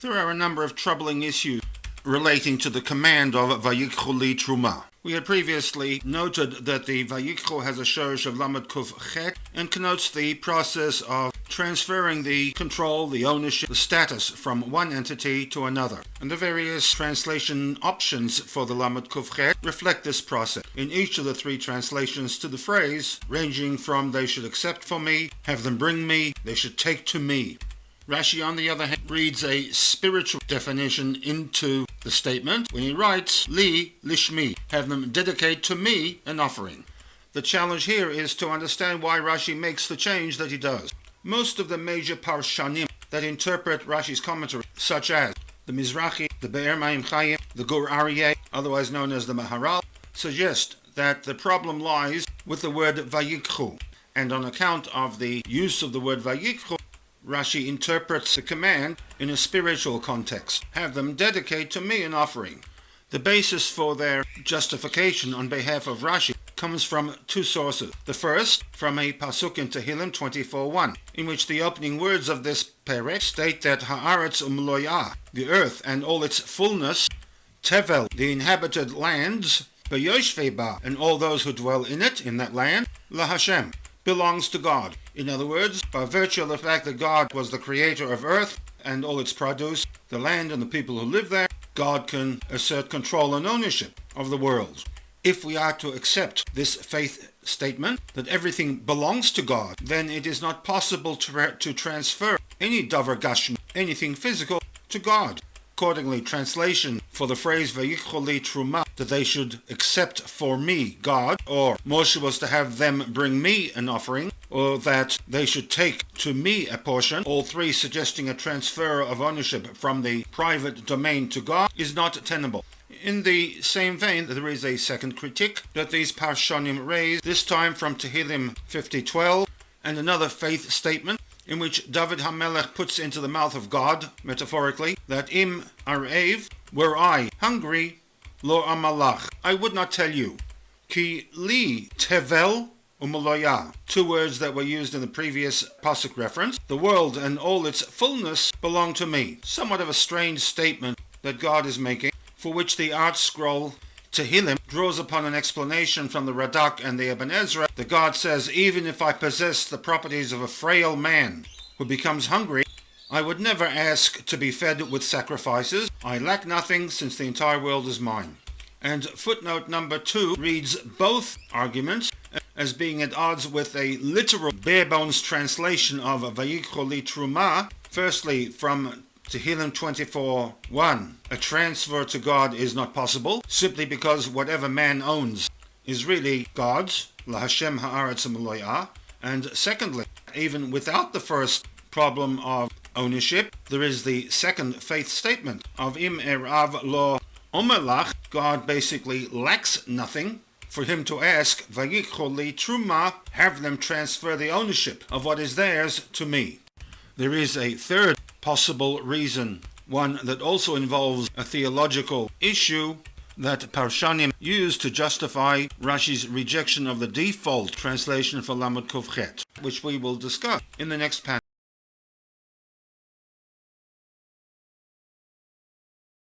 There are a number of troubling issues relating to the command of Vayikchu li Truma. We had previously noted that the Vayikchu has a shorish of Lamed Kuf Chet and connotes the process of transferring the control, the ownership, the status from one entity to another. And the various translation options for the Lamed Kuf Chet reflect this process. In each of the three translations to the phrase, ranging from they should accept for me, have them bring me, they should take to me. Rashi, on the other hand, reads a spiritual definition into the statement when he writes, Li lishmi, have them dedicate to me an offering. The challenge here is to understand why Rashi makes the change that he does. Most of the major parshanim that interpret Rashi's commentary, such as the Mizrahi, the Be'er Mayim Chayim, the Gur Aryeh, otherwise known as the Maharal, suggest that the problem lies with the word Vayikchu, and on account of the use of the word Vayikchu, Rashi interprets the command in a spiritual context. Have them dedicate to me an offering. The basis for their justification on behalf of Rashi comes from two sources. The first, from a pasuk in Tehillim 24:1, in which the opening words of this perek state that Haaretz umloyah, the earth and all its fullness, Tevel, the inhabited lands, Beyoshvei ba, and all those who dwell in it, in that land, LaHashem, belongs to God. In other words, by virtue of the fact that God was the creator of earth and all its produce, the land and the people who live there, God can assert control and ownership of the world. If we are to accept this faith statement that everything belongs to God, then it is not possible to transfer any davar gashmi, anything physical, to God. Accordingly, translation for the phrase Vayikchu li Truma, that they should accept for me, God, or Moshe was to have them bring me an offering, or that they should take to me a portion, all three suggesting a transfer of ownership from the private domain to God, is not tenable. In the same vein, there is a second critique that these Parshonim raise, this time from Tehillim 50:12, and another faith statement, in which David HaMelech puts into the mouth of God, metaphorically, that Im Arev, were I hungry, lo amalach, I would not tell you. Ki li tevel umaloya, two words that were used in the previous pasuk reference. The world and all its fullness belong to me. Somewhat of a strange statement that God is making, for which the art scroll Tehillim draws upon an explanation from the Radak and the Ibn Ezra that God says, even if I possess the properties of a frail man who becomes hungry, I would never ask to be fed with sacrifices. I lack nothing since the entire world is mine. And footnote number 2 reads both arguments as being at odds with a literal bare-bones translation of Vayikchu li Truma, firstly from Tehillim 24:1, a transfer to God is not possible, simply because whatever man owns is really God's, LaHashem ha'aretz u'mloyah. And secondly, even without the first problem of ownership, there is the second faith statement of Im erav lo omelach, God basically lacks nothing, for him to ask, Vayikchu li Truma, have them transfer the ownership of what is theirs to me. There is a third possible reason, one that also involves a theological issue, that Parshanim used to justify Rashi's rejection of the default translation for Lamed Kuf Chet, which we will discuss in the next panel.